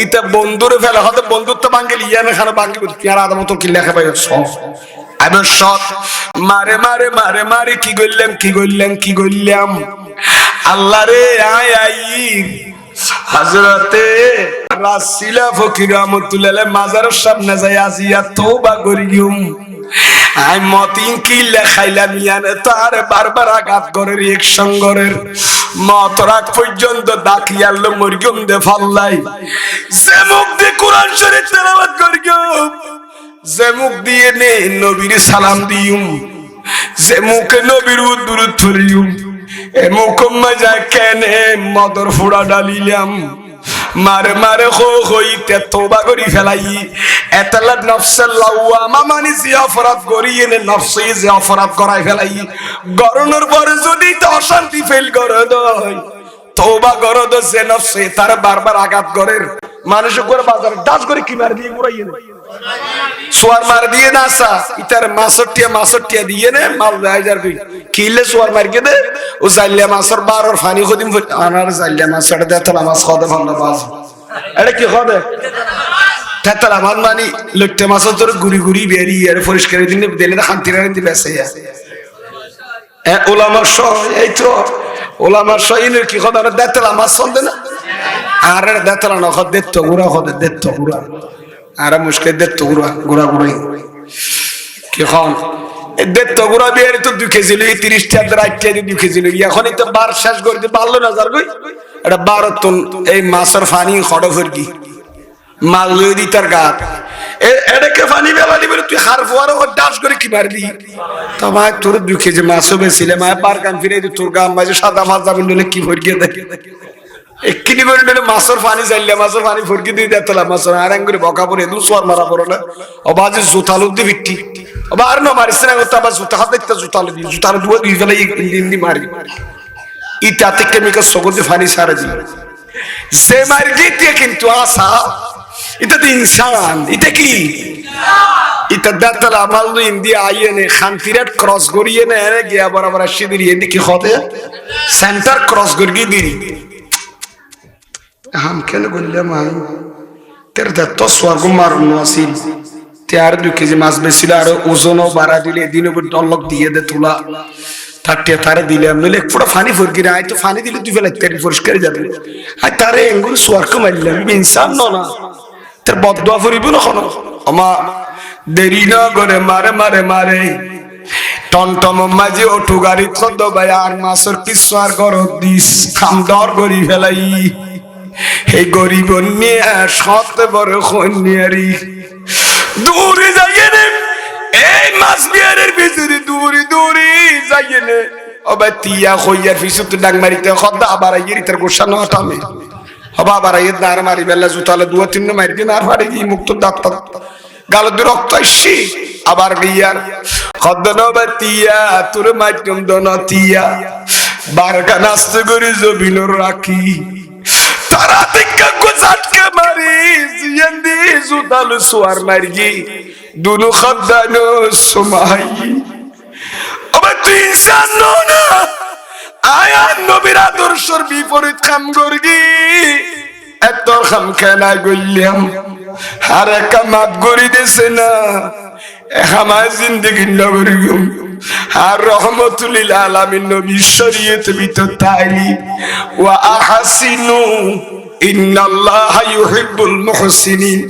ইটা বন্ধুরে ফেলা হতে বন্ধুত্ব ভাঙ্গিল, ইয়ান এখানে ভাঙ্গি পেয়ার আধা মতো কি লেখা পাই সব সৎ মারে মারে মারে মারে কি করলাম কি করলাম কি করলাম, আল্লাহ রে আয় আই হযরতে রাসিলা ফকির রহমাতুল্লাহ মাজারের সামনে যাই আজিয়া তওবা করিম, আই মতিন কি লেখাইলাম ইয়ানে তার বারবার আঘাত করে এক সঙ্গরের মত রাখ পর্যন্ত দাখিয়াল মরিয়ম দে ফাল্লাই, যে মুখ দিয়ে কোরআন শরীফ তেলাওয়াত করিম, যে মুখ দিয়ে নে নবীর সালাম দিউম, যে মুখে নবীর দুরূদ পড়িউম, এ মুখ মজা কেনে মদর ফুড়া ডালিলাম, মারে মারে হইতে তওবা করি ফেলাই, এতলা নফসে লাওয়ামা মানে যে অপরাধ করি এনে নফসে যে অপরাধ করাই ফেলাই, গরনের পরে যদি তো অশান্তি ফেল করে দয় তওবা করো তো, যে নফসে তার বারবার আঘাত করে, মানুষ করে বাজারে ডাস করে কি মার দিয়ে ঘুরাইয়ে সোয়ার মার দিয়ে না আসা ইতার মাছটিয়া দিয়ে নে মাল হাজার কিলে সোয়ার মার কে দে, ও জাল্লিয়া মাছর বারোর ফানি খদিম আনার জাল্লিয়া মাছ সাড়ে দেতলা মাছ খদে ভালো বাজ, এটা কি খদে তেতলা মাছ মানে লইটে মাছের তোর গুড়ি গুড়ি বেরিয়ে আর পরিষ্কার দিনে দিলে শান্তি রাখি বেসে ওলামার সহ, এই তো ওলামার সহ ইনের কি খদে দেতলা মাছ চলতে না, আর দেতলা না খদ দেত গুড়া খদে দেত গুড়া, আর মুশকিল দেত গুড়া গুড়া গুড়াই কি খন এদের তগুরা বিয়ের তো 2 কেজি লই 30 টাকা রাইটে 2 কেজি লই এখনই তো বার শেষ করে দিতে পারলো না যার কই এটা 12 টন এই মাছের পানি খড় ফরকি মাল লই দি তার গাত এটাকে পানি বেলা দিবে তুই হার ফোয়ার ও ডাস করে কি মারবি তো ভাই তোর 2 কেজি মাছ বেছিলে মা পার কান ফিরে দি তোর গাম মাঝে সাদা মাছ যাবেন বলে কি ফরকি দেখে এককিনি করে দিলে মাছের পানি চাইলে মাছের পানি ফরকি দিয়ে দেতলা মাছের আর আঙ্গুরে বকা পড়ে দু সোয়ার মারা পড়ে না অবাজে জুতালু দি বিটি আবার না মারিস না ওটা আবার জুতা হাতে একটা জুতালু দুয়া দুই ফেলে ইন্দি মারি ইটাতে কেমিক্যাল সগদে পানি সারা দি যে মারি দিতে কিন্তু আসা এটা তো ইনসান এটা কি এটা দেতলা মাল দু ইন্দি আইনে খানতিরাট ক্রস করিয়ে না এর গিয়া বরাবর সিদির ইন্দি কি হতে সেন্টার ক্রস করিয়ে দিরি हम क्या बोले माई तेरे दत्तो स्वर्ग मारो नसीब त्यार 2 केजी माছ বেছিল আর ওজনও বাড়া দিলে দিনে উপর ডলক দিয়ে দে তোলা থাকতে তারে দিলে নলে পুরো পানি ফরকি না তো পানি দিলে তুই ফেলে তেরি পরিষ্কার যাবে আর তারে এঙ্গুর স্বর্গ মারলাম ইনসান না তোর বদদুয়া করিব না কোন আমা দেরি না করে মারে মারে মারে টনটম মাঝে ওঠু গাড়ি খদ ভাই আর মাছের পিছু আর গরদ দিস খাম দর গরি ফেলাই এই গরিব নিয়ে সত বড় খনিয়ারি দূরে যাইয়ে নে এই মাছ বিয়ারের ভিতরে দূরে দূরে যাইয়ে নে অবা তিয়া কইয়ার পিছুত ডাং মারিতে খদ্দা আবার আইয়ের তার গোসা না থামে অবা আবার আইয়ের দাঁড় মারি বেলা জুতালে 2-3 মারি দিন আর পারে কি মুক্ত দাঁত গাল দিয়ে রক্ত আসছে আবার গিয়ার খদ্দা নবা তিয়া তোর মাধ্যম দন তিয়া বারকা নাস্তে করে জবিনর রাখি তারা দেখা গোজাটকে মারি জিয়েন্দি জুতালু সোয়ার মারি দুনু খদ্দানো সুমাই আবার তুই ইনসান না আয়া নবীর আদর্শর বিপরীত কাম করগি এত কাম খেলা গইলাম আর একা মাপ গড়ি দেছে না আমার জিন্দগি নগরী আর রহমতুল্লিল আলামিন নবী শরীয়ত ভিতর তাইলি ওয়া আহসিনু ইন্নাল্লাহা ইউহিব্বুল মুহসিনিন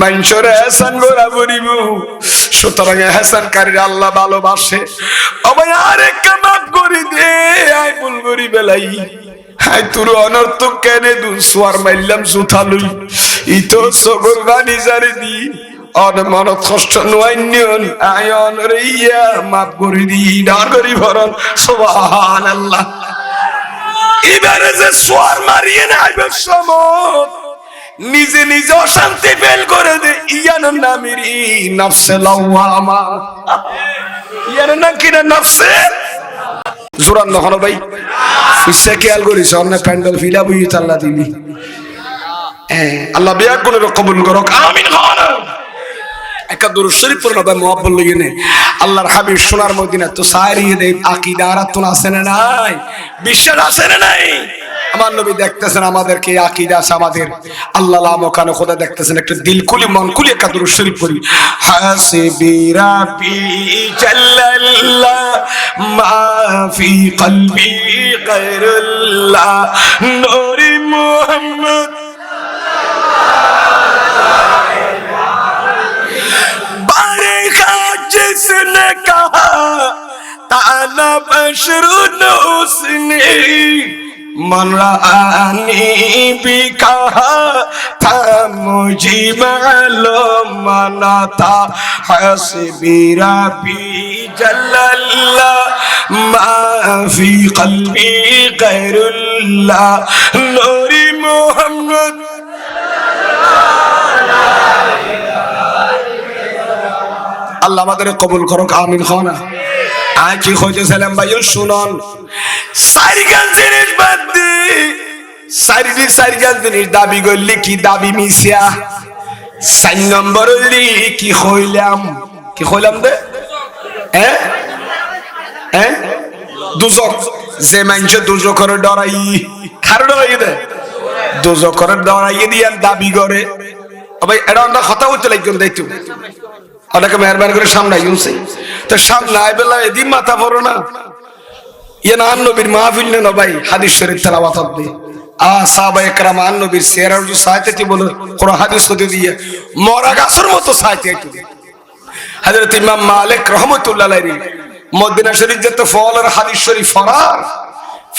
মানুষের ihsan করা বলিব সুতরাং ihsan কারীর আল্লাহ ভালোবাসে ওই আরেক মাপ করে দে আই ভুল করি বেলাই হাই তোর অনর্থক কেন দুসওয়ার মাইলাম সুথালুই ইতো সগর বানি জারি দি অন মনত কষ্ট নয়নিয়ন আয়ন রিয়া মাপ করে দি ডার করি ভরন সুবহানাল্লাহ এবারে যে সোয়ার মারিয়ে না আইবে সমত নিজে নিজে অশান্তি ফেল করে দে ইয়ান নামিরি নফসে লাওয়ামা ইয়ান না কিনা নফসে জোরান নহন ভাই ফিসে খেয়াল করিস অন্য প্যান্ডেল ফিলা বুই আল্লাহ দিবি আল্লাহ বিয়া কোন কবুল করুক আমিন খানা একটা দুরূদ শরীফ পড়ো না মুহাব্বত লাগে নে আল্লাহর হাবিব সোনার মদিনা তো সারিয়ে দেই আকীদা আরাতুন আছে না নাই বিশ্বাস আছে না নাই আমার নবী দেখতেছেন আমাদেরকে আকীদা আছে আমাদের আল্লাহ লা মকান খোদা দেখতেছেন একটা দিল খুলি মন খুলি একটা দুরূদ শরীফ পড়ি হাসবি রাব্বি জাল্লাল্লাহ মা ফি কলবি গায়রুল্লাহ নূরি মুহাম্মদ जिसने कहा ताला बशरुन उसने मन रानी भी कहा था मुझे मालूम मना था हस्बी रब्बी जल्लल्लाह मा फी कल्बी गैरुल्लाह नूरी मोहम्मद আল্লাহ আমাদের কবুল করুক আমিন খানা আয় কি কইতেছিলাম ভাইও শুনুন সারিগান জিনিস বাদ দি সারিগান জিনিস দাবি করলি কি দাবি মিশিয়া 4 নম্বর হইলি কি কইলাম দে দুজক যে মানুষ দুজকের ডরাই কার ডরাই দে দুজকের ডরাই দিয়ে দাবি করে ভাই এটা আমরা কথা বলতে লাগবেন দেখতো অনেকে মেহরবানি করে সামনে আইছে তো সামনে আইবেলা এদিন মাথা পড়ো না ইয়ে না নবীর মাহফিল না ভাই হাদিস শরীফ তেলাওয়াত হবে সাহাবায়ে কেরাম নবীর চেহারার যে সাইতে বলে কোন হাদিস হতে দিয়ে মরা গাছের মতো সাইতে হযরত ইমাম মালিক রাহমাতুল্লাহ আলাইহি মদিনা শরীফ যেতে ফলের হাদিস শরীফ ফরার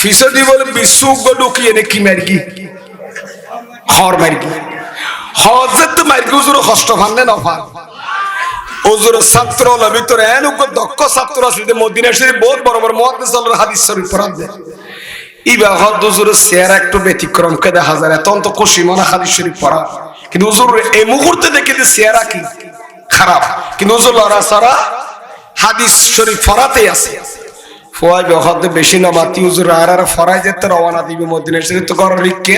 ফিসদি বলে বিসুক ঢুকিয়ে নাকি মারগি খর মারগি হযরত মারগি হুজুর কষ্ট ভান্নে না ফা হুজুর ছাত্র হলো ভিতরে এন দক্ষ ছাত্র আছে যে মদিনা শরীফ বহুত বড় বড় মুহাদ্দিস আল্লাহর হাদিস শরীফ পড়ান দেয় ইবা হদ হুজুর চেয়ার একটু ব্যতিক্রম কে দেখা যায় তখন তো খুশি মনে হাদিস শরীফ পড়া কিন্তু হুজুর এই মুহূর্তে দেখে যে চেয়ার কি খারাপ কিন্তু হুজুর লড়া সারা হাদিস শরীফ পড়াতেই আছে ফোয়াই হদে বেশি না মাতি হুজুর আর ফরাই যেতে রওনা দিবে মদিনা শরীফ তো ঘর লিখকে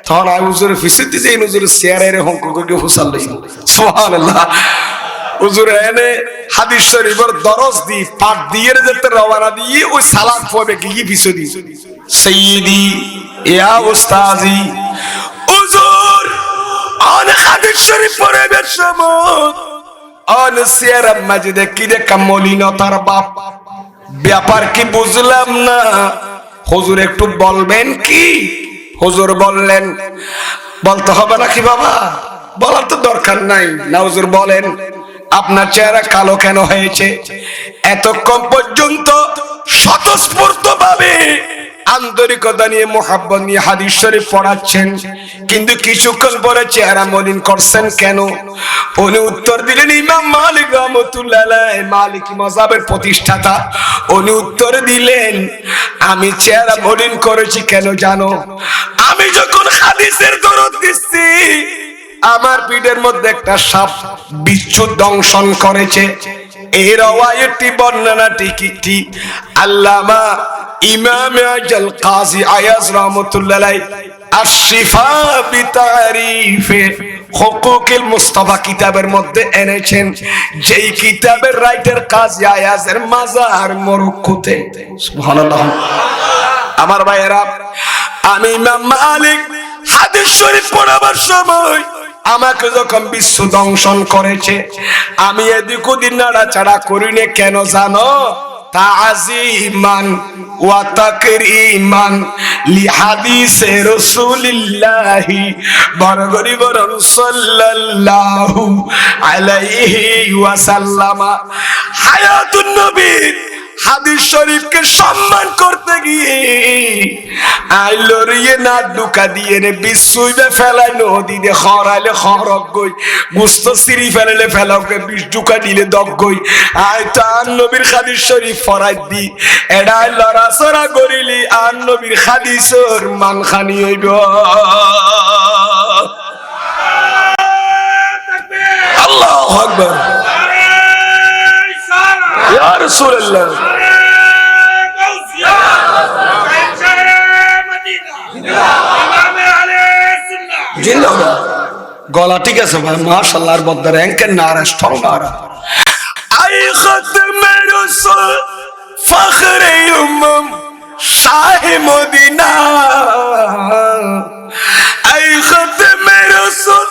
তখন আই হুজুর ফিসিতে যে হুজুর চেয়ারের হংক করে হুসাল লইল সুবহানাল্লাহ হুজুর এনে হাদিস শরীফের দরজ দি পাঠ দিয়ে যেতে রওনা দিয়ে ওই সালাত পড়বে কি পিছু দি সাইয়্যিদি ইয়া উস্তাজি হুজুর আন হাদিস শরীফ পড়ার সময় আন সিয়ার মসজিদে কি রে কামলিনতার বাপ ব্যাপার কি বুঝলাম না হুজুর একটু বলবেন কি হুজুর বললেন বলতে হবে নাকি বাবা বলার তো দরকার নাই না হুজুর বলেন আপনার চেহারা কালো কেন হয়েছে এতক্ষণ পর্যন্ত স্বতঃস্ফূর্ত ভাবে আন্তরিকতা নিয়ে মোহাব্বত নিয়ে হাদিস শরীফ পড়াচ্ছেন কিন্তু কিছুক্ষণ পরে চেহারা মলিন করছেন কেন উনি উত্তর দিলেন ইমাম মালিক রাহমাতুল্লাহ আলাইহি মালিকি মাযহাবের প্রতিষ্ঠাতা উনি উত্তর দিলেন আমি চেহারা মলিন করেছি কেন জানো আমি যখন হাদিসের দরদ দিচ্ছি আমার পিঠের মধ্যে একটা সাপ বিচ্ছু দংশন করেছে এই রওয়ায়াতটি বর্ণনাটি কি আল্লামা ইমাম আজল কাজী আয়াজ রাহমাতুল্লাহ আলাইহি আশ-শিফা বিতারিফে হুকুকুল মুস্তাফা কিতাবের মধ্যে এনেছেন যেই কিতাবের রাইটার কাজী আয়াজের মাজার মরক্কোতে সুবহানাল্লাহ আমার ভাইয়েরা আমি ইমাম মালিক হাদিস শরীফ পড়াবার সময় আমাকে যখন বিশ্ব দংশন করেছে আমি এদিক ওদিক নাড়াচাড়া করি না কেন জানো তাআযীমান ওয়া তাকরীমান লিহাদিসে রাসূলিল্লাহি বরগরি বরং সাল্লাল্লাহু আলাইহি ওয়াসাল্লাম হায়াতুন নবী হাদিস শরীফকে সম্মান করতে গিয়ে আইলরিয়ে না দুকা দিয়ে রে বিশুইবে ফেলাই নদী দে খরাইলে খরক গই গুস্ত সিরি ফেলালে ফেলাকে বিশ দুকা দিলে দগ গই আই তো আর নবীর হাদিস শরীফ ফরাই দি এডাই লড়াছড়া করিলি আর নবীর হাদিসের মানখানি হইব আল্লাহু আকবার ইয়া রাসূলুল্লাহ গলা ঠিক আছে ভাই মাশাআল্লাহর বদ্দা র‍্যাঙ্কের নারা স্ট্রং নারা আই খতমে রাসূল ফখরে উম্মম শাহ মদিনা আই খতমে রাসূল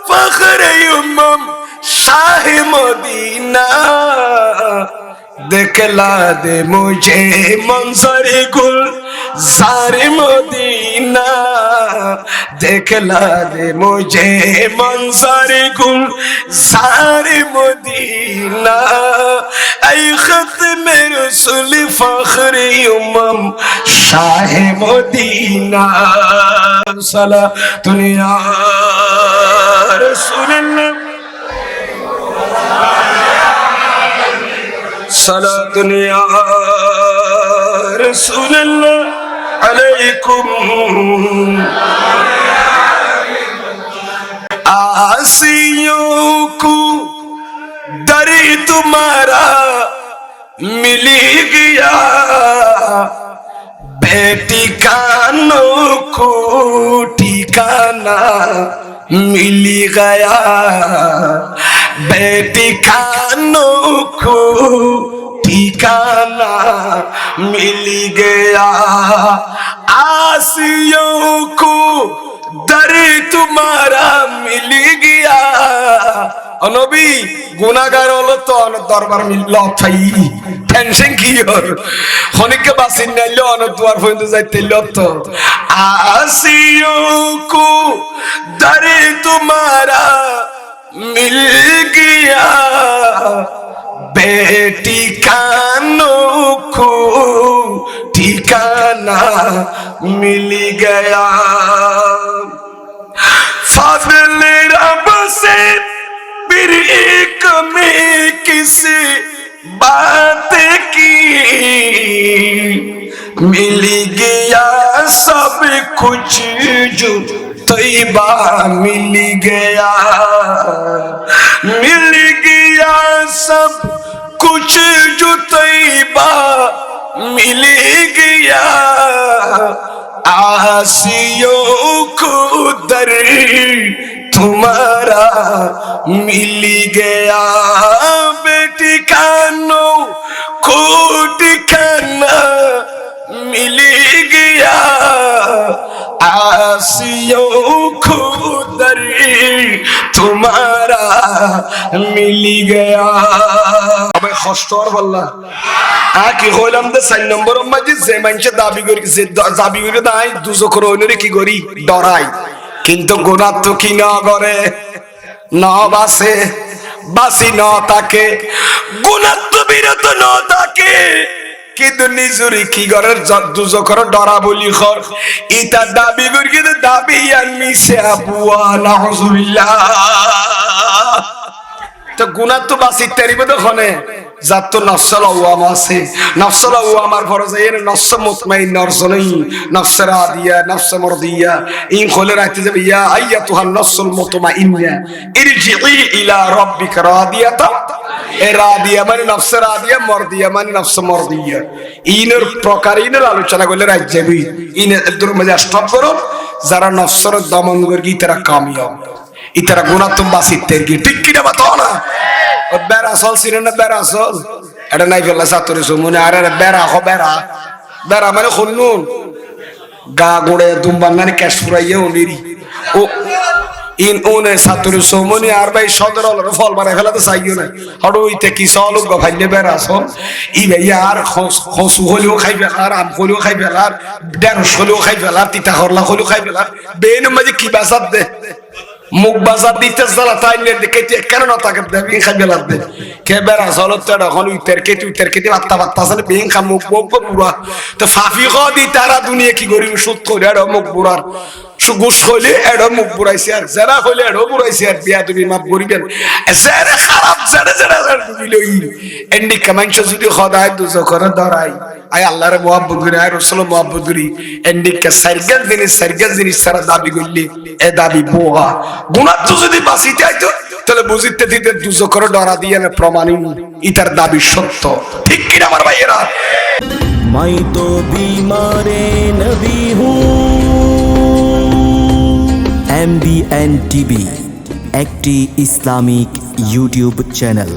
ফখরে উম্মম শাহ মদিনা देखला दे मुझे मंजर गुल जार मदीना देखला दे मुझे मंजर गुल जार मदीना ऐ खत्म रसूल फखर उम्मम शाह मदीना सला दुनिया रसूलुल्लाह सलातुन या रसूलल्लाह अलैकुम आसियों को दर तुम्हारा मिल गया बेटी कानों को ठिकाना मिल गया बेटी कानों को ठिकाना मिल गया आसियों को दर तुम्हारा मिल गया नबी गुनाहगार হলো তো দরবার মিলল তাই টেনশন কি ওর খনিকে বাসিন নাইলো অন দুয়ার পর্যন্ত যাইতে তো आसियों को दर तुम्हारा मिल गया बेटी का नोखो ठिकाना मिल गया फजल रब से फिर एक में किसी बात की मिल गया सब कुछ जो तैबा मिल गया सब कुछ जो तैबा मिल गया आसियों को दर तुम्हारा मिल गया बेटी कानो कोट खाना मिल गया आसियों को दर तुम्हारा मिल गया अबे खस्तर বললা কি হইলাম দে 4 নম্বর মাঝে যে মানুষ দাবি করে দাই দুজখর ওইনরে কি করি ডরাই কিন্তু গুনাহ তো কি না করে না বাসি না থাকে গুনাহ তো বিরত না থাকে কিন্তু নিজুরি কি করে দুজখর ডরা বলি খর ইতা দাবি করি কিন্তু দাবি আর মিছে আবুয়া নাউজুবিল্লাহ তো গুনাহ তো বাসি তেরিবে তো খনে জাত নফসল আওয়াম আছে নফসল আওয়ামার ফরজ এর নফস মুতমাইন অর্জনই নফস রাদিয়া নফস মরদিয়া ইন খলে রাখতে যাবে ইয়া আইয়াতুহান নফসুল মুতমাইন্না ইরজিই ইলা রাব্বিকা রাদিয়াতা এ রাদিয়া মানে নফস রাদিয়া মরদিয়া মানে নফস মরদিয়া ইনের প্রকার ইনের আলোচনা করলে রাজ্যাবি ইনের দুর মধ্যে স্টপ করো যারা নফসর দমন করগি তারা কামিয়াব ইতারা গুনাহ তো বাসিতে কি ঠিক কি না বাতো না বেড়াসল ছিলেন না বেড়াসল এটা নাই ফেলা সাতরে মনে আর বেড়া মানে খুলনুন গা গোড়ে দুম্বার নানি ক্যাশ ফুরাইয়া উনিরি ও ইন ওনে সাতরে মনে আর ভাই সদর হল ফল বানাই ফেলাতে চাইও না হড় ওইতে কি সল ভাইলে বেড়াসল ই ভাই আর খসু হলেও খাই ফেলার আম হলেও খাই ফেলার দেড়শ হলেও খাই ফেলার তিতা হরলা হলেও খাই ফেলার বেন মাঝে কি বাসাত দে মুখ বাজার দিতে জ্বালা তাই দেখে কেন না তাকে দেবী খাইবে লাগবে কে বেড়া চলত এখন উইতের কেটে বাত্তা আছে বেং খা মুখ পুরা তো ফাফি দি তারা দুনিয়া কি করি সুদ করে মুখ বুড়ার সুগুস হইলে এড়ো মুখ বুড়াইছে আর যারা হইলে এড়ো বুড়াইছে আর বিয়া তুমি মাপ করিবেন যারা খারাপ যারা ডুবিল এন্ডি কামাঞ্চ যদি খদায় দুজখরে ধরাই আয় আল্লাহর মুহাব্বত করি আয় রাসূলের মুহাব্বত করি এন্ডি কে সারগাজ জিনিস সারা দাবি করলি এ দাবি বোহা গুনাহ তো যদি বাঁচিতে আইতো তাহলে বুঝিতে দিতে দুজখরে ডরা দিয়ে না প্রমাণই ইতার দাবি সত্য ঠিক কি না আমার ভাইয়েরা मैं तो बीमारे नबी हूँ MBN TV একটি ইসলামিক ইউটিউব চ্যানেল।